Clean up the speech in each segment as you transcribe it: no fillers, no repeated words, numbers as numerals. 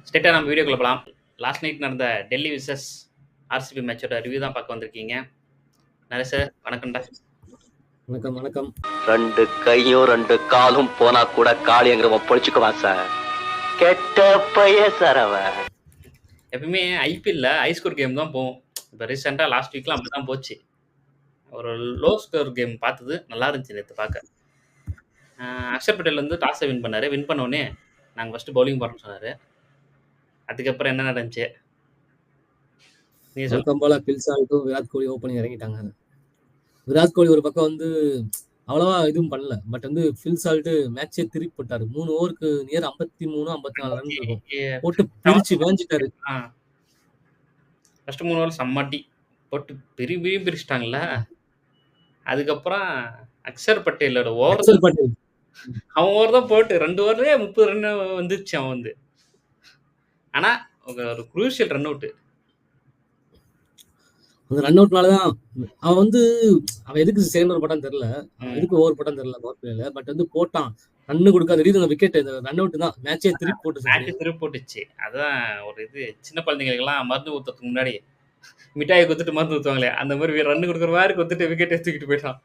ஸ்ட்ரெயிட்டா நம்ம வீடியோக்குள்ள போலாம். லாஸ்ட் நைட் நடந்த டெல்லி விசஸ் ஆர்சிபி மேட்சோட ரிவ்யூ தான் பார்க்க வந்திருக்கீங்க. நரேஷ் சார் வணக்கம்டா. வணக்கம் வணக்கம். 2 கையும் 2 காலும் போனா கூட காளியங்கிறவன் பொழிச்சுக்குவான் சார். கெட்ட பையன் சார் அவன். எப்பவுமே ஐபிஎல்ல ஹை ஸ்கோர் கேம் தான் போகும். இப்போ ரீசெண்டா லாஸ்ட் வீக்லாம் அப்படிதான் போச்சு. ஒரு லோ ஸ்கோர் கேம் பார்த்தது நல்லா இருந்துச்சு நேத்து பார்க்க. அக்ஷர் பட்டேல் வந்து டாஸை வின் பண்ணாரு. வின் பண்ண உடனே நாங்க ஃபர்ஸ்ட் பவுலிங் போறோம்னு சொன்னாரு. அதுக்கப்புறம் என்ன நடந்துச்சு? நீ சொல்லு. வழக்கம் போல பில்சால்ட்டும் விராட் கோலி ஓப்பனிங் இறங்கிட்டாங்க. விராட் கோலி ஒரு பக்கம் வந்து அவ்வளவா இதுவும் பண்ணல. பட் வந்து பில்சால்ட் மேட்சே திருப்பி போட்டாரு. 3 ஓவருக்கு நியர் 53 54 ரன் இருக்கும். போட்டு பிரிச்சு வேஞ்சிட்டாரு. ஃபர்ஸ்ட் 3 ஓவர் செம்மட்டி போட்டு பிரிச்சிட்டாங்கல்ல. அதுக்கப்புறம் அக்ஷர் பட்டேலோட ஓவர் அக்ஷர் பட்டேல் அவன் ஓவர் தான் போட்டு 2 ஓவர்லயே 30 ரன் வந்துச்சு அவன் வந்து. ஆனா ஒரு குரூஷியல் ரன் அவுட். அந்த ரன் அவுட்னாலதான் அவன் வந்து அவன் எதுக்கு செகண்ட் ஓவர் போட்டான்னு தெரியல. எதுக்கு ஓவர் போட்டான்னு தெரியல பவர் பிளேல. பட் வந்து போட்டான். ரன்னு கொடுக்காத ரீசன் விக்கெட் ரன் அவுட் தான். மேட்சே திருப்பி போட்டுச்சு. அதான் ஒரு இது சின்ன குழந்தைங்களுக்கெல்லாம் மருந்து ஊத்துறதுக்கு முன்னாடி மிட்டாயை குத்துட்டு மருந்து ஊத்துவாங்களே அந்த மாதிரி ரன் கொடுக்குற மாதிரி குத்துட்டு விக்கெட் எடுத்துக்கிட்டு போயிட்டான்.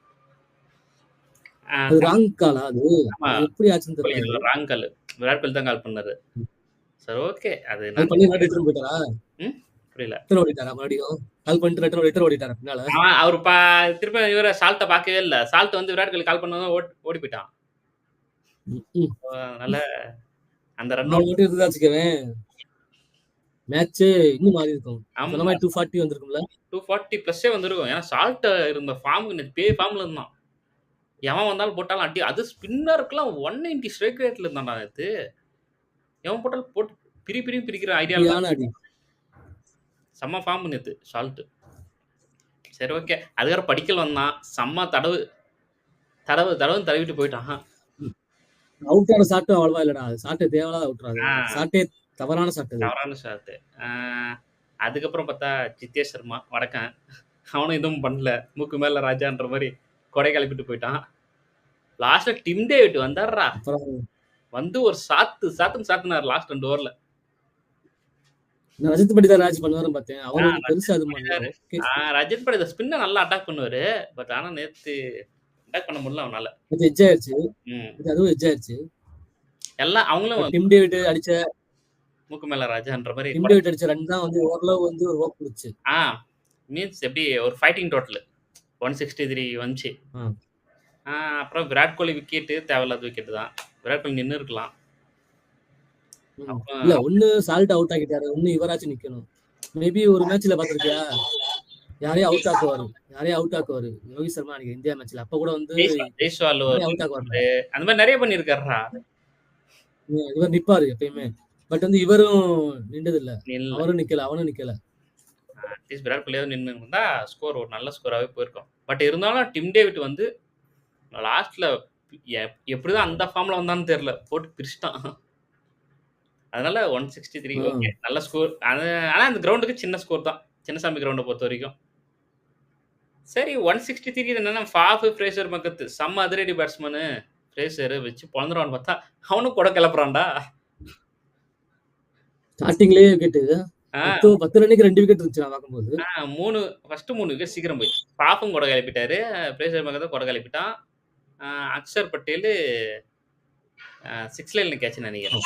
ராங் காலா அது எப்படி ஆச்சுன்னு தெரியல. ராங் கால். விராட் கோலி தான் கால் பண்ணாரு. சரி ஓகே. அது பண்ணி ரிட்டர்ன் போயிட்டாரா? புரியல. ரிட்டர்ன் ஓடிட்டாரா மறுபடியும்? கால் பண்ணிட்டு ரிட்டர்ன் ஓடிட்டாரா பின்னால? அவர் திருப்பி இவர சால்ட்ட பார்க்கவே இல்ல. சால்ட் வந்து விராட் கோலி கால் பண்ணதும் ஓடி போயிட்டான். அதனால அந்த ரன் அவுட் இருந்தாச்சுக்கவேன் மேட்ச் இன்னும் மாறி இருக்கும். அந்த மாதிரி 240 வந்திருக்கும்ல. 240 பிளஸ்ஸே வந்திருக்கும். ஏன்னா சால்ட் இருந்த ஃபார்முக்கு பே ஃபார்ம்ல இருந்தான். எவன் வந்தாலும் போட்டாலும் அடி. அது ஸ்பின்னருக்குலாம் 190 ஸ்ட்ரைக் ரேட்ல இருந்தான்டா நேத்து. எவன் போட்டாலும் போட்டு பிரிக்கிற ஐடியால செம்ம ஃபார்ம் நேத்து சால்ட். சரி ஓகே. அதுக்கப்புறம் படிக்கல் வந்தான். செம்ம தடவிட்டு போயிட்டான். அவுட் ஆன ஷாட் அவ்வளவா இல்லடா. ஷாட் தேவையில்லாத அவுட்றாங்க. ஷாட்டே தவறான ஷாட். அதுக்கப்புறம் பார்த்தா ஜித்தேஷ் சர்மா வடக்கன். அவனும் எதுவும் பண்ணல. மூக்கு மேல ராஜான்ற மாதிரி கொடை கிளப்பிட்டு போயிட்டான். லாஸ்ட்ல டிம் டேவிட் வந்தாருடா. வந்து ஒரு சாத்துனாரு லாஸ்ட் 2 ஓவர்ல. ரஜத் படிதார் ராஜ் பண்ணுவாருன்னு பார்த்தேன். அவரு பெருசா அது பண்ணாரு. ரஜத் படிதார் ஸ்பின்ன நல்லா அட்டாக் பண்ணுவாரு. பட் ஆனா நேத்து அட்டாக் பண்ண முடியல அவனால. இது எட்ஜ் ஆயிருச்சு. அதுவும் எட்ஜ் ஆயிருச்சு. எல்லாம் அவங்களும் டிம் டேவிட் அடிச்ச மூக்கு மேல ராஜான்ற மாதிரி டிம் டேவிட் அடிச்ச ரன் தான் வந்து ஓரளவு வந்து ஒரு ஓக் கொடுச்சு. மீன்ஸ் எப்படி ஒரு ஃபைட்டிங் டோட்டல் 163 வந்துச்சு. அப்புறம் விராட் கோலி விக்கெட் தேவையில்லாத விக்கெட் தான். விராட் கோலி நின்னு இருக்கலாம். இல்ல ஒண்ணு சால்ட் அவுட் ஆகிட்டாரு. ஒண்ணு இவராச்சும் நிக்கணும். மேபி ஒரு மேட்ச்ல பாத்திருக்கியா யாரையும் அவுட் ஆக்குவாரு. ரோஹித் சர்மா அன்னைக்கு இந்தியா மேட்ச்ல அப்ப கூட வந்து ஜெய்ஸ்வால் அவுட் ஆக்குவாரு. அந்த மாதிரி நிறைய பண்ணிருக்காருடா. இவர் நிப்பாரு எப்பயுமே. பட் வந்து இவரும் நின்றது இல்ல. அவரும் நிக்கல. அவனும் நிக்கல. அட்லீஸ்ட் விராட் கோலியாவது நின்று இருந்தா ஸ்கோர் ஒரு நல்ல ஸ்கோராவே போயிருக்கும். பட் இருந்தாலும் டிம் டேவிட் வந்து லாஸ்ட்ல எப்படிதான் அந்த ஃபார்ம்ல வந்தான்னு தெரியல. போட்டு பிரிச்சிட்டான். அதனால 163 ஓகே நல்ல ஸ்கோர். ஆனா அந்த கிரவுண்டுக்கு சின்ன ஸ்கோர் தான். சின்னசாமி கிரவுண்டை பொறுத்த வரைக்கும். சரி 163 என்னன்னா ஃபாஃப் ஃப்ரேசர் மக்கத்து செம்ம அதிரடி பேட்ஸ்மேனு ஃப்ரேசர் வச்சு பொழந்துருவான்னு பார்த்தா அவனும் கொடை கிளப்புறான்டா. ஸ்டார்டிங்லயே விக்கெட் 10 ரன்னுக்கு 2 விக்கெட் இருந்துச்சு நான் பார்க்கும்போது. ஃபர்ஸ்ட் 3 விக்கெட் சீக்கிரம் போயிடுச்சு. ஃபாஃபும் கொடை கிளப்பிட்டாரு. ஃப்ரேசர் மக்கத்தை கொடை கிளப்பிட்டான். அக்ஷர் பட்டேல் 6 லைன்ல கேட்ச் நினைக்கிறேன்.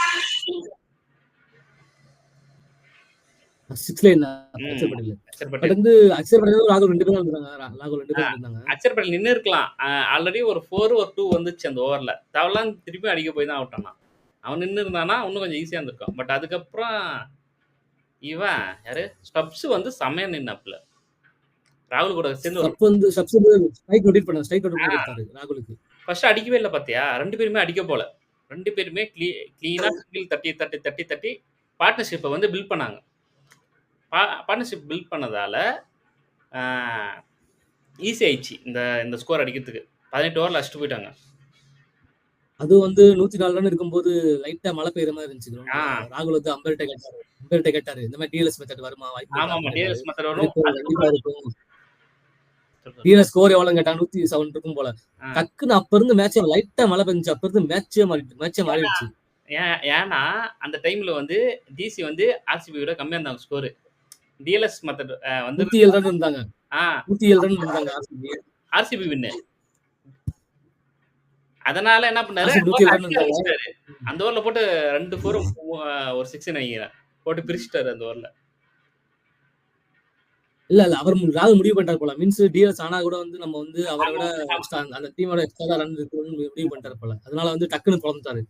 6 லைன் அக்ஷர் பட்டேல் வந்து அக்ஷர் பட்டேல் ராகுல் 2 பேரும் இருந்தாங்க. அக்ஷர் பட்டேல் நின்னு இருக்கலாம். ஆல்ரெடி ஒரு 4 ஒரு 2 வந்துச்சு அந்த ஓவர்ல. தவலாம் திருப்பி அடிக்க போய் தான் அவுட் ஆனான். அவன் நின்னு இருந்தானா இன்னும் கொஞ்சம் ஈஸியா இருந்திருக்கும். பட் அதுக்கப்புறம் இவன் யாரு ஸ்டப்ஸ் வந்து செமையா நின்னாப்ல. ராகுல் கூட சேர்ந்து ஸ்டப்ஸ் ஸ்ட்ரைக் ரொட்டேட் பண்ணாரு ராகுலுக்கு. ஃபர்ஸ்ட் அடிக்கவே இல்லை பாத்தியா? 2 பேருமே அடிக்க போல. 2 பேருமே கிளீனா சிங்கிள் தட்டி பார்ட்னர்ஷிப்பை வந்து பில்ட் பண்ணாங்க. பார்ட்னர்ஷிப் பில்ட் பண்ணதால ஈஸி ஆயிடுச்சு இந்த ஸ்கோர் அடிக்கிறதுக்கு. 18 ஓவர்ல அடிச்சுட்டு போயிட்டாங்க. அது வந்து 104 ரன் இருக்கும்போது லைட்டா மழை பெய்யுற மாதிரி இருந்துச்சு. ராகுல் வந்து அம்பேர்ட்ட கேட்டாரு இந்த மாதிரி டிஎல்எஸ் மெத்தட் வருமா? டிஎல்எஸ் மெத்தட் வரும். டிஎல்எஸ் ஸ்கோர் எவ்வளவு கேட்டா 107 இருக்கும் போல. டக்குன்னு அப்ப இருந்து மேட்ச் லைட்டா மழை பெஞ்சுச்சு. அப்ப இருந்து மேட்சே மாறிடுச்சு. ஏன்னா, அந்த டைம்ல வந்து டிசி வந்து ஆர்சிபி விட கம்மியா இருந்தாங்க ஸ்கோர். டிஎல்எஸ் மெத்தட் வந்து 107 ரன் இருந்தாங்க. ஆ 107 ரன் இருந்தாங்க ஆர்சிபி. ஆர்சிபி வின்னு. அதனால என்ன பண்ணாரு, ஆர்சிபி அந்த ஓவர்ல 107 ரன் அடிக்க இருந்தாங்க. ஆரம்பிச்சுட்டாரு. அந்த ஓவர்ல போட்டு 2 4 ஒரு 6 நினைக்கிறேன். போட்டு பிரிச்சுட்டாரு அந்த ஓவர்ல. இல்ல அவர் ராகுல் முடிவு பண்ணிட்டாரு போல. மீன்ஸ் டிஎஸ் ஆனா கூட வந்து நம்ம வந்து அவரை விட எக்ஸ்ட்ரா அந்த டீமோட எக்ஸ்ட்ரா ரன் இருக்குன்னு முடிவு பண்ணிட்டாரு போல. அதனால வந்து டக்குன்னு பொளந்துட்டாரு.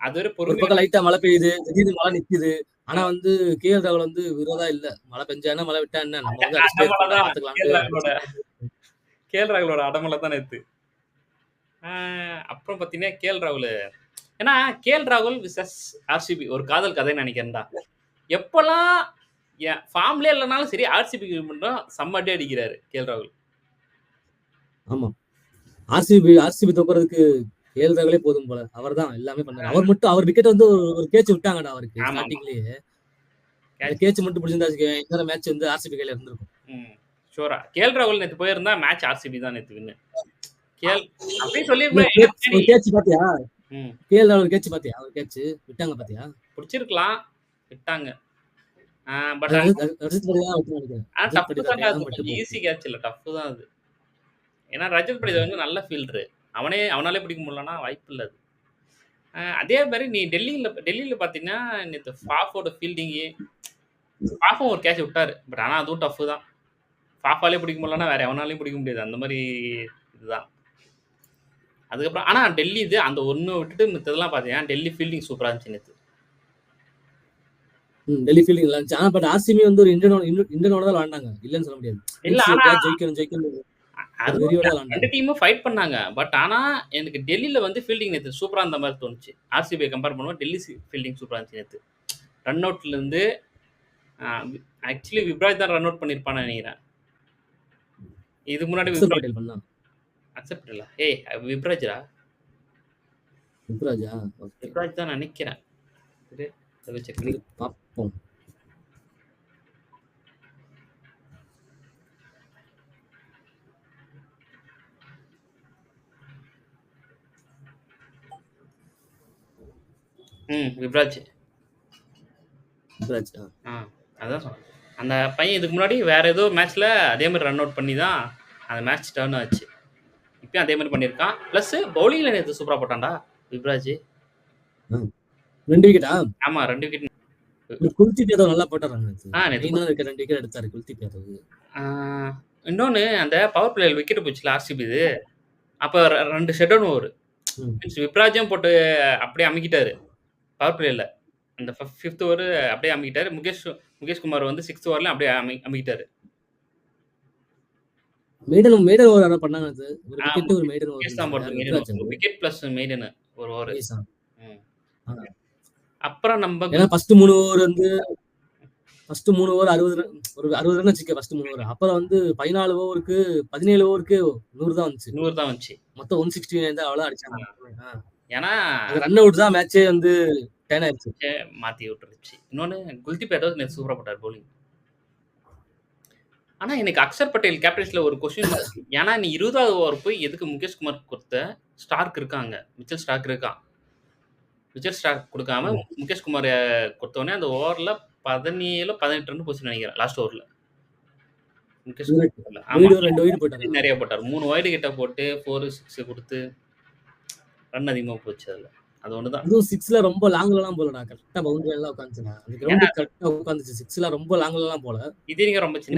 அது ஒரு ஒரு பொறுமையா பக்கம் லைட்டா மழை பெய்யுது, திடீர்னு மழை நிக்குது. ஆனா வந்து கேஎல் ராகுல் வந்து விரோதா இல்ல. மழை பெஞ்சா என்ன, மழை விட்டா என்ன, நம்ம வந்து அடிச்சுட்டே அடமலை இருக்கோம், தான் பாத்துக்கலாம்னு கேஎல் ராகுலோட அடமலை தான் நேத்து. அப்புறம் பாத்தீங்கன்னா கேஎல் ராகுல், ஏன்னா கேஎல் ராகுல் விசஸ் ஆர்சிபி ஒரு காதல் கதைன்னு நினைக்கிறேன்டா. எப்பெல்லாம் ஃபார்ம்லயே இல்லைனாலும் சரி ஆர்சிபிக்கு மட்டும் செம்ம அடி அடிக்கிறாரு கேஎல் ராகுல். ஆமா, ஆர்சிபி தோக்குறதுக்கு கேஎல் ராகுலே போதும் போல. அவர் தான் எல்லாமே பண்ணாரு. அவர் மட்டும் அவர் விக்கெட் வந்து ஒரு கேட்ச் விட்டாங்கடா அவருக்கு ஆமா, ஆமா. ஸ்டார்டிங்லயே. அந்த கேட்ச் மட்டும் பிடிச்சிருந்தா இன்னொரு மேட்ச் வந்து ஆர்சிபி கையில இருந்திருக்கும். ஷூரா கேஎல் ராகுல் நேத்து போயிருந்தா மேட்ச் ஆர்சிபி தான் நேத்து வின்னு. அப்படியே ஒரு சொல்லிருப்பேன். கேட்ச் பாத்தியா? கேஎல் ராகுல் கேட்ச் பாத்தியா? ஒரு கேட்ச் விட்டாங்க பாத்தியா? பிடிச்சிருக்கலாம், விட்டாங்க. பட் ரஜத் படி தான் விட்டு நினைக்கிறேன். டஃப் தான், அது கொஞ்சம் ஈஸி கேட்ச் இல்ல, டஃப் தான் அது. ஏன்னா ரஜத் படி வந்து நல்ல ஃபீல்டரு. அவனாலே பிடிக்க முடியலன்னா வாய்ப்பு இல்லை அது. அதே மாதிரி நீ டெல்லியில பாத்தீங்கன்னா நேற்று ஃபாஃபோட ஃபீல்டிங்கு, ஃபாஃபும் ஒரு கேட்ச் விட்டாரு. பட் ஆனால் அதுவும் டஃப் தான். ஃபாஃபாலே பிடிக்க முடியலன்னா வேற எவனாலையும் பிடிக்க முடியாது. அந்த மாதிரி இதுதான். அதுக்கப்புறம் ஆனால் டெல்லி இது அந்த ஒன்று விட்டுட்டு மித்ததெல்லாம் பார்த்தீங்கன்னா டெல்லி ஃபீல்டிங் சூப்பராக இருந்துச்சு நேற்று. டெல்லி ஃபீல்டிங் நல்லா இருந்துச்சு. ஆனா பட் ஆர்சிபி வந்து ஒரு இந்தியனோட தான் விளாண்டாங்க, இல்லன்னு சொல்ல முடியாது. இல்ல, ஆனா ஜெயிக்கணும் ரெண்டு டீமும் ஃபைட் பண்ணாங்க. பட் ஆனா எனக்கு டெல்லியில வந்து ஃபீல்டிங் நேற்று சூப்பரா இருந்த மாதிரி தோணுச்சு. ஆர்சிபியை கம்பேர் பண்ணும்போது டெல்லி ஃபீல்டிங் சூப்பரா இருந்துச்சு நேற்று. ரன் அவுட்ல இருந்து ஆக்சுவலி விப்ராஜ் தான் ரன் அவுட் பண்ணிருப்பான்னு நினைக்கிறேன். இது முன்னாடி அக்செப்ட் இல்ல. விப்ராஜா விப்ராஜ் தான் நினைக்கிறேன். பார்ப்போம். விப்ராஜ் அதான் சொன்னேன். அந்த பையன் இதுக்கு முன்னாடி வேற ஏதோ மேட்ச்ல அதே மாதிரி ரன் அவுட் பண்ணி தான் அந்த மேட்ச் டர்ன் ஆச்சு. இப்பயும் அதே மாதிரி பண்ணியிருக்கான். பிளஸ் பவுலிங்ல நேற்று சூப்பரா போட்டான்டா விப்ராஜ். 2 விக்கெட்டா? ஆமா 2 விக்கெட். குல்தீப் யாதவ் நல்லா போட்டாராங்க. 2 விக்கெட் எடுத்தாரு குல்தீப் யாதவ். இன்னொன்னு அந்த பவர் பிளேயர் விக்கெட் போச்சுல ஆர்சிபி இது. அப்ப 2 ஷட் டவுன் ஓவர். விப்ராஜும் போட்டு அப்படியே அமுக்கிட்டாரு பவர் பிளேயர்ல. அந்த 5th ஓவர் அப்படியே அமுக்கிட்டாரு. முகேஷ் குமார் வந்து 6th ஓவர்ல அப்படியே அமுக்கிட்டாரு. மேடன் ஓவர் என்ன பண்ணாங்க? ஒரு விக்கெட் ஒரு மேடன் ஓவர் தான் போட்டாங்க. விக்கெட் பிளஸ் மேடன் ஒரு ஓவர். அப்புறம் நம்ம ஏன்னா ஃபர்ஸ்ட் 3 ஓவர் வந்து ஃபர்ஸ்ட் 3 ஓவர் 60 ரன் வச்சுக்க ஃபர்ஸ்ட் 3 ஓவர். அப்புறம் வந்து 14 ஓவருக்கு 17 ஓவருக்கு 100 தான் வந்துச்சு. மொத்தம் 169 தான் அவ்வளவு அடிச்சாங்க. ஏன்னா ரன் அவுட் தான் மேட்சே வந்து டர்ன் ஆயிடுச்சு, மாத்தி விட்டுருச்சு. இன்னொன்னு குல்தீப் யாதவ் நேற்று சூப்பரா போட்டார் பவுலிங். ஆனா எனக்கு அக்ஷர் பட்டேல் கேப்டன்ஸ்ல ஒரு கொஸ்டின். ஏன்னா நீ 20வது ஓவர் போய் எதுக்கு முகேஷ் குமார் கொடுத்த? ஸ்டார்க் இருக்காங்க, மிச்சல் ஸ்டார்க் இருக்கான். மிச்சல் ஸ்டார்க் கொடுக்காம முகேஷ் குமார் கொடுத்தோடனே அந்த ஓவர்ல 17-18 ரன் போச்சு நினைக்கிறேன் லாஸ்ட் ஓவர்ல. முகேஷ் குமார் நிறைய போட்டார். 3 வைடு கிட்ட போட்டு 4-6 கொடுத்து ரன் அதிகமா போச்சு அதுல. அது ஒண்ணுதான். அதுவும் 6ல ரொம்ப லாங்ல எல்லாம் போலடா, கரெக்ட்டா பவுண்டரி எல்லாம் உட்கார்ந்துச்சுடா. அந்த கிரவுண்ட் கரெக்ட்டா உட்கார்ந்துச்சு. 6ல ரொம்ப லாங்ல எல்லாம் போல. இது நீங்க ரொம்ப சின்ன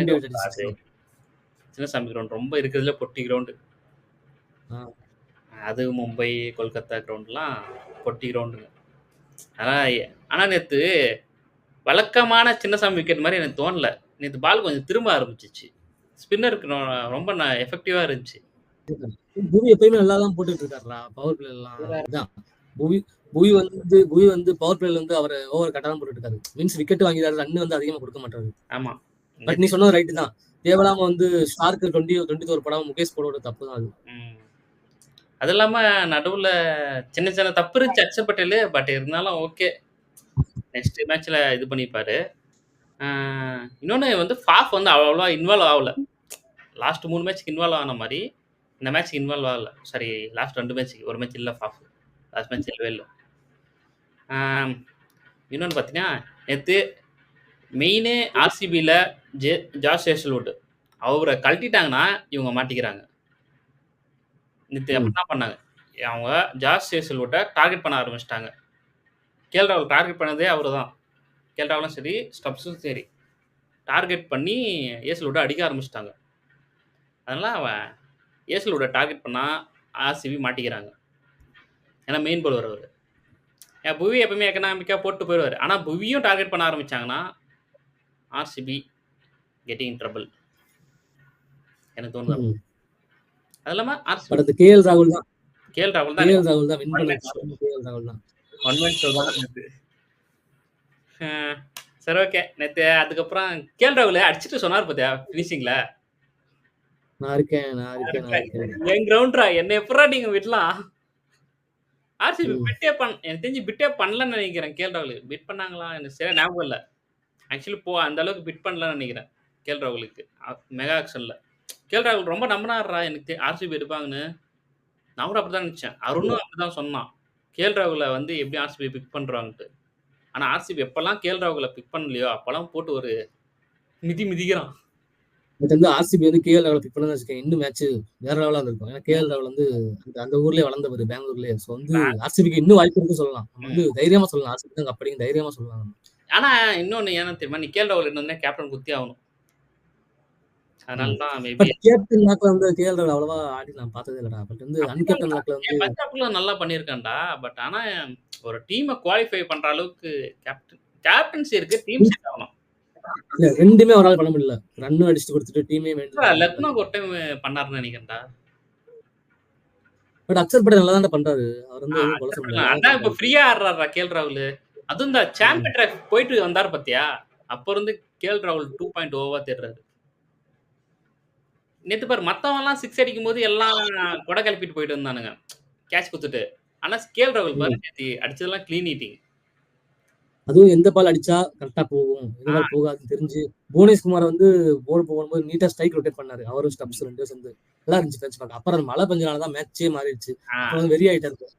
சாமி கிரவுண்ட், ரொம்ப இருக்குதுல பொட்டி கிரவுண்ட். அது மும்பை கொல்கத்தா கிரவுண்ட்லாம் பொட்டி கிரவுண்டுங்க. ஆனா நேற்று வழக்கமான சின்னசாமி விக்கெட் மாதிரி எனக்கு தோணல. நேற்று பால் கொஞ்சம் திரும்ப ஆரம்பிச்சிச்சு. ஸ்பின்னருக்கு ரொம்ப எஃபெக்டிவா இருந்துச்சு. புவி எப்பயுமே நல்லா தான் போட்டுட்டு இருக்காருடா பவர் பிளே எல்லாம். புவி வந்து பவர் பிளேல வந்து அவர் ஓவர் கட்டாதான் போட்டுட்டு இருக்காரு. மீன்ஸ் விக்கெட் வாங்கிறாரு, ரன் வந்து அதிகமா கொடுக்க மாட்டாரு. ஆமா, பட் நீ சொன்னது ரைட்டு தான். தேவலாம வந்து ஸ்டார்க்கு 20 படம் முகேஷ் போட தப்பு தான் அது. அது இல்லாம நடுவுல சின்ன சின்ன தப்பு இருந்துச்சு அக்ஷர் பட்டேல். பட் இருந்தாலும் ஓகே, நெக்ஸ்ட் மேட்ச்ல இது பண்ணிப்பாரு. இன்னொன்னு வந்து ஃபாஃப் வந்து அவ்வளவா இன்வால்வ் ஆகல. லாஸ்ட் 3 மேட்ச்க்கு இன்வால்வ் ஆன மாதிரி இந்த மேட்ச்க்கு இன்வால்வ் ஆகல. Sorry, last 2 மேட்ச்க்கு. ஒரு மேட்ச் இல்ல ஃபாஃப், லாஸ்ட் மேட்ச் இல்லவே இல்லை. இன்னொன்னு பார்த்தீங்கன்னா, நேத்து மெயினே ஆர்சிபில ஜாஷ் ஹேசல்வுட். அவர கழட்டிட்டாங்கன்னா, இவங்க மாட்டிக்கிறாங்க. நேத்து ம். அப்படிதான் பண்ணாங்க. அவங்க ஜாஷ் ஹேசல்வுட்ட டார்கெட் பண்ண ஆரம்பிச்சுட்டாங்க. ராகுல் டார்கெட் பண்ணதே அவருதான். ராகுலும் சரி, ஸ்டப்ஸும் சரி. டார்கெட் பண்ணி ஹேசல்வுட்ட அடிக்க ஆரம்பிச்சுட்டாங்க. அதனால அவன் ஹேசல்வுட்ட டார்கெட் பண்ணா ஆர்சிபி மாட்டிக்கிறாங்க. ஏன்னா மெயின் பவுலர் அவரு. புவி எப்பவுமே எக்கனாமிக்கா போட்டு போயிருவாரு. ஆனா புவியும் டார்கெட் பண்ண ஆரம்பிச்சாங்கன்னா, ஆர்சிபி கெட்டிங் இன் ட்ரபிள். எனக்கு தோணுது. ம். அது இல்லாம பட் ஆர்சிபி அது கேஎல் ராகுல் தான். ராகுல் தான் கேஎல் ராகுல் தான் வின் ஒன் பண்ண மேன் ஷோ. காரணம் கேஎல் ராகுல் தான். ஒன் மேன் ஷோ தான் நேத்து. சரி ஓகே. நேத்து அதுக்கப்புறம் ராகுல் அடிச்சுட்டு சொன்னார் பாத்தியா ஃபினிஷிங்ல. நான் இருக்கேன். என் கிரவுண்ட்ரா என்ன எப்படா நீங்க விடலாம்? ஆர்சிபி ம். எனக்கு தெரிஞ்சு பிட்டே பண்ணலன்னு நினைக்கிறேன். ராகுல் பிட் பண்ணாங்களா? எனக்கு சரியா ஞாபகம் இல்ல. ஆக்சுவலி அந்த அளவுக்கு பிட் பண்ணலன்னு நினைக்கிறேன். ராகுலுக்கு மெகா ஆக்ஷன்ல. ராகுல் ரொம்ப நம்பினார்ரா எனக்கு ஆர்சிபி எடுப்பாங்கன்னு. நான் கூட அப்படிதான் நினைச்சேன். அருணும் அப்படிதான் சொன்னான். ராகுல வந்து எப்படி ஆர்சிபி பிக் பண்றாங்கன்ட்டு. ஆனா ஆர்சிபி எப்பலாம் ராகுல பிக் பண்ணலையோ, அப்பலாம் போட்டு ஒரு மிதிக்கிறான். பட் வந்து ஆர்சிபி வந்து கேஎல் ராகுல் பிக் பண்ணா வச்சுக்கோங்க, இன்னும் மேட்ச் வேற லெவலா இருந்திருக்கும். ஏன்னா கேஎல் ராகுல் வந்து அந்த ஊர்லயே வளர்ந்தவர், பெங்களூர்லயே. ஸோ வந்து ஆர்சிபிக்கு இன்னும் வாய்ப்பு இருக்குன்னு சொல்லலாம். நம்ம வந்து தைரியமா சொல்லலாம். ஆர்சிபி தான் அப்படிங்க தைரியமா சொல்லலாம். ஆனா இன்னொன்னு என்ன தெரியுமா? நீ ராகுல் என்னன்னா கேப்டன் குத்தி ஆகணும். அதனால தான் மேபி. பட் கேப்டன் லாக்ல வந்து கேஎல் ராகுல் அவ்வளவா ஆடி நான் பார்த்ததே இல்லடா. பட் வந்து அன்கேப்டன் லாக்ல வந்து பஞ்சாப்ல நல்லா பண்ணியிருக்கான்டா. பட் ஆனா ஒரு டீமை குவாலிஃபை பண்ற அளவுக்கு கேப்டன்சி இருக்கு. டீம் செட் ஆகணும். இல்ல ரெண்டுமே அவரால் பண்ண முடியல. ரன்னும் அடிச்சுட்டு கொடுத்துட்டு டீமே லக்னோக்கு ஒரு டைம் பண்ணாருன்னு நினைக்கிறேன்டா. பட் அக்ஷர் பட்டேல் நல்லா தான் பண்றாரு. அவர் வந்து எதுவும் கொலை சொல்ல முடியாது. அதான் இப்ப ஃப்ரீயா ஆடுறாரா ராகுல். அதுவும் இந்த சாம்பியன் ட்ராஃபி போயிட்டு வந்தாரு பாத்தியா? அப்ப இருந்து ராகுல் 2.0வா தேடுறாரு. நேத்து பாரு மத்தவங்க எல்லாம் 6 அடிக்கும் போது எல்லாம் கொடை கிளப்பிட்டு போயிட்டு இருந்தானுங்க. கேட்ச் குடுத்துட்டு. ஆனா ராகுல் பாரு நேத்து அடிச்சதெல்லாம் க்ளீன் ஹிட்டிங். அதுவும் எந்த பால் அடிச்சா கரெக்டா போகும், எந்த பால் போகாதுன்னு தெரிஞ்சு புவனேஷ்குமார் வந்து போல் போகும்போது நீட்டா ஸ்ட்ரைக் ரொட்டேட் பண்ணாரு. அவரும் ஸ்டப்ஸ் ரெண்டும் சேர்ந்து நல்லா இருந்துச்சு மேட்ச் பார்க்க. அப்புறம் அந்த மழை பெஞ்சனாலதான் மேட்சே மாறிடுச்சு. அப்புறம் வந்து வெறி ஆயிட்டாரு.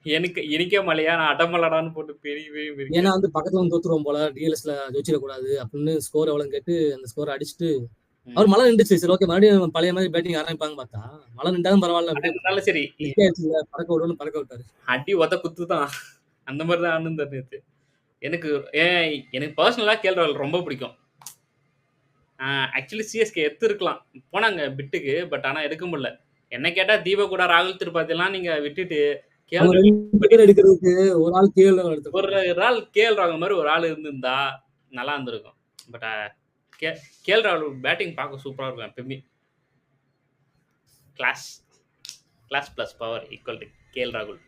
எனக்கே மழையா நான் அடமலடான்னு போட்டு பெரிய ஏன்னா வந்து பக்கத்துல வந்து தோத்துருவோம் போல, டிஎல்எஸ்ல ஜெயிச்சிடக்கூடாது அப்படின்னு ஸ்கோர் எவ்வளவு கேட்டு அந்த ஸ்கோர் அடிச்சுட்டு அவர் மழை நின்றுச்சு. சரி ஓகே, மறுபடியும் பழைய மாதிரி பேட்டிங் ஆரம்பிப்பாங்க பார்த்தா மழை நின்றாலும் பரவாயில்ல, சரி பறக்க விடுன்னு பறக்க விட்டாரு. அடி ஒத குத்துதான். அந்த மாதிரி தான் ஆனந்தார் நேத்து. எனக்கு பர்சனலா ராகுல் ரொம்ப பிடிக்கும். ஆக்சுவலி சிஎஸ்கே எடுத்துருக்கலாம். போனாங்க பிட்டுக்கு. பட் ஆனா எடுக்க முடியல. என்ன கேட்டா தீபக் கூட ராகுல் திரிபாதி எல்லாம் நீங்க விட்டுட்டு எடுக்கிறதுக்கு ஒரு ஆள் ராகுல் மாதிரி ஒரு ஆள் இருந்திருந்தா நல்லா இருந்திருக்கும். பட் ராகுல் பேட்டிங் பார்க்க சூப்பரா இருக்கும். எப்பவுமே class plus power equal to ராகுல்.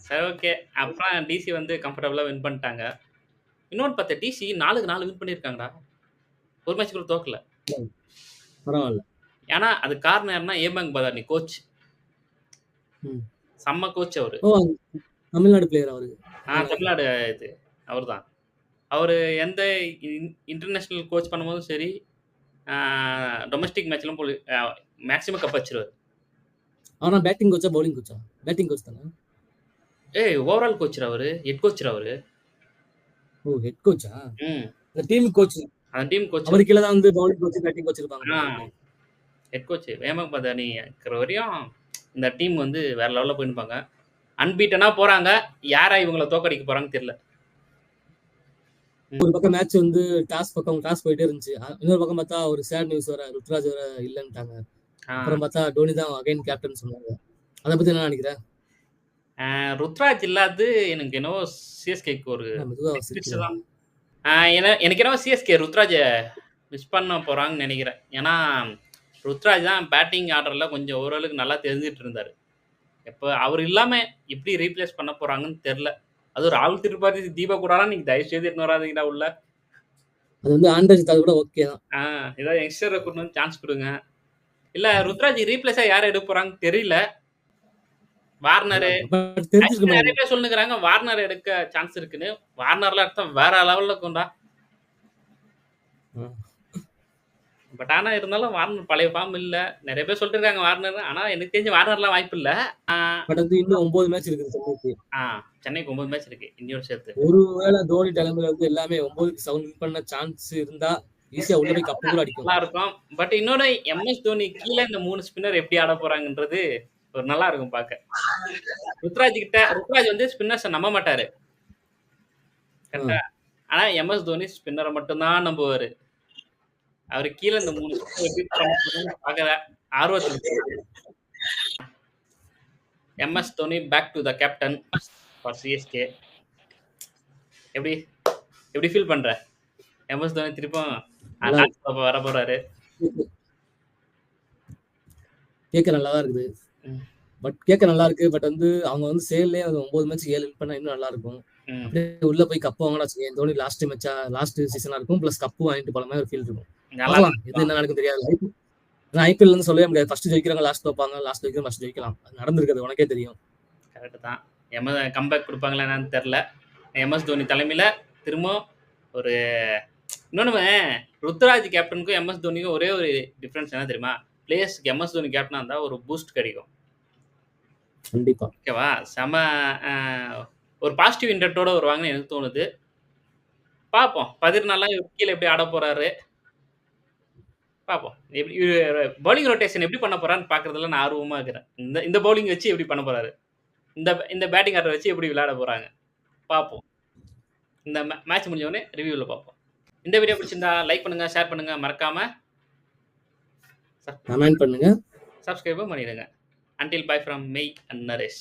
சரி ஓகே. அப்புறம் டிசி வந்து கம்ஃபர்டபுளா வின் பண்ணிட்டாங்க. இன்னொன்னு பார்த்தா டிசி 4க்கு 4 வின் பண்ணியிருக்காங்கடா. ஒரு மேட்ச் கூட தோக்கல. பரவாயில்ல. ஏன்னா அது காரணம் யாருன்னா ஏமாங் பதானி கோச். செம்ம கோச் அவரு. தமிழ்நாடு பிளேயர் அவரு. தமிழ்நாடு இது அவர்தான். அவரு எந்த இன்டர்நேஷனல் கோச் பண்ணும்போதும் சரி, டொமஸ்டிக் மேட்ச்லாம் போய் மேக்ஸிமம் கப் அடிச்சிருவாரு. ஆனா பேட்டிங் கோச்சா பவுலிங் கோச்சா? பேட்டிங் கோச் தானே. ஓவரால் கோச்சர் அவரு, ஹெட் கோச்சர் அவரு. ஓ ஹெட் கோச்சா? அந்த டீம் கோச். அந்த டீம் கோச். அவருக்கு கீழ தான் வந்து பவுலிங் கோச், பேட்டிங் கோச் இருப்பாங்க. ஹெட் கோச் ஏமாங் பதானி இருக்கிற வரையும் இந்த டீம் வந்து வேற லெவல்ல போயிருப்பாங்க. அன்பீட்டனா போறாங்க. யாரா இவங்களை தோக்கடிக்க போறாங்கன்னு தெரியல. ஒரு பக்கம் மேட்ச் வந்து டாஸ் போயிட்டே இருந்துச்சு. இன்னொரு பக்கம் பார்த்தா ஒரு சேட் நியூஸ் வர ருத்ராஜ் வர இல்லன்ட்டாங்க. அப்புறம் பார்த்தா டோனி தான் அகைன் கேப்டன் சொன்னாங்க. அதை பத்தி என்ன நினைக்கிறேன்? ருத்ராஜ் இல்லாது எனக்கு என்னவோ சிஎஸ்கேக்கு ஒரு தான். எனக்கு என்னவோ சிஎஸ்கே ருத்ராஜை மிஸ் பண்ண போறாங்கன்னு நினைக்கிறேன். ஏன்னா ருத்ராஜ் தான் பேட்டிங் ஆர்டர்ல கொஞ்சம் ஓரளவுக்கு நல்லா தெரிஞ்சுட்டு இருந்தாரு. எப்போ அவர் இல்லாம எப்படி ரீப்ளேஸ் பண்ண போறாங்கன்னு தெரியல. அது ராகுல் திரிபாதி தீபா கூடலாம் நீங்க தயவு செய்து எடுத்து வராதீங்கடா உள்ள. அது வந்து ஆண்டர்ஸ் அது கூட ஓகே தான். ஏதாவது யங்ஸ்டரை கொண்டு வந்து சான்ஸ் கொடுங்க. இல்ல ருத்ராஜ் ரீப்ளேஸா யாரை எடுக்க போறாங்கன்னு தெரியல. வார்னர் நிறைய பேர் சொல்லுங்கிறாங்க வார்னர் எடுக்க சான்ஸ் இருக்குன்னு. வார்னர்ல எடுத்தா வேற லெவல்ல கொண்டா. பட் ஆனா இருந்தாலும் வார்னர் பழைய ஃபார்ம் இல்ல. நெறைய பேர் சொல்லிட்டு இருக்காங்க வார்னர். ஆனா எனக்கு தெரிஞ்சு வார்னர்லாம் வாய்ப்பு இல்ல. ஆ பட் வந்து இன்னும் 9 மேட்ச் இருக்குது சென்னைக்கு. ஆ சென்னைக்கு 9 மேட்ச் இருக்கு. இன்னியோட சேர்த்து. ஒருவேளை தோனி தலைமையில வந்து எல்லாமே 9க்கு 7 வின் பண்ண சான்ஸ் இருந்தா ஈஸியா உள்ள போய் கப்பு கூட அடிக்கும். நல்லா இருக்கும். பட் இன்னொன்னு எம்எஸ் தோனி கீழ இந்த 3 ஸ்பின்னர் எப்படி ஆட போறாங்கன்றது ஒரு நல்லா இருக்கும் பாக்க. ருத்ராஜ் வந்து ஸ்பின்னர்ஸ நம்ப மாட்டாரு. கரெக்ட்டா? ஆனா எம்எஸ் தோனி ஸ்பின்னர மட்டும் தான் நம்புவாரு. அவரு கீழ இந்த 3 ஸ்பின்னர் எப்படி பண்ண போறாங்கன்னு பாக்க ஆர்வத்துல இருக்காரு. MS Dhoni back to the captain for CSK. எப்படி எப்படி ஃபீல் பண்ற? எம்எஸ் தோனி திருப்பும் வர போறாரு. கேட்க நல்லா தான் இருக்குது. கேட்க நல்லா இருக்கு. பட் வந்து அவங்க வந்து சேல்லே 9 மேட்ச் 7 வின் பண்ணா இன்னும் நல்லா இருக்கும். அப்படியே உள்ள போய் கப் வாங்கினா வச்சுக்கோங்க. தோனி லாஸ்ட் சீசனா இருக்கும். பிளஸ் கப்பு வாங்கிட்டு போற மாதிரி ஒரு ஃபீல் இருக்கும். பார்க்கலாம். எது என்ன நடக்கும் தெரியாது. ஐபிஎல் இருந்து சொல்லவே முடியாது. ஃபர்ஸ்ட் ஜெயிக்கிறவங்க லாஸ்ட் தோப்பாங்க. லாஸ்ட் ஜெயிக்கிறவங்க ஃபர்ஸ்ட் ஜெயிக்கலாம். அது நடந்திருக்குது. உனக்கே தெரியும். கரெக்ட் தான். கம்பேக் கொடுப்பாங்களா என்னன்னு தெரியல. எம்எஸ் தோனி தலைமையில திரும்ப ஒரு இன்னொன்னு ருத்ராஜ் கேப்டனுக்கும் எம்எஸ் தோனிக்கும் ஒரே ஒரு டிஃபரன்ஸ் என்ன தெரியுமா? பிளேயர்ஸ்க்கு எம்எஸ் தோனி கேப்டனா இருந்தா ஒரு பூஸ்ட் கிடைக்கும். கண்டிப்பா. ஓகேவா? ஒரு பாசிட்டிவ் இன்டென்ட்டோட வருவாங்கன்னு எனக்கு தோணுது. பார்ப்போம். 14 நாளா கீழ எப்படி ஆட போறாரு. பார்ப்போம். பவுலிங் ரொட்டேஷன் எப்படி பண்ண போறான்னு பார்க்கறதுல நான் ஆர்வமா இருக்கிறேன். இந்த பவுலிங் வச்சு எப்படி பண்ண போறாரு? இந்த பேட்டிங் ஆர்டர் வச்சு எப்படி விளையாட போறாங்க? பார்ப்போம். இந்த மேட்ச் முடிஞ்ச உடனே ரிவ்யூல பார்ப்போம். இந்த வீடியோ பிடிச்சிருந்தா லைக் பண்ணுங்க, ஷேர் பண்ணுங்க, மறக்காம கமெண்ட் பண்ணுங்க, சப்ஸ்கிரைபும் பண்ணிடுங்க. Until bye from me and Naresh.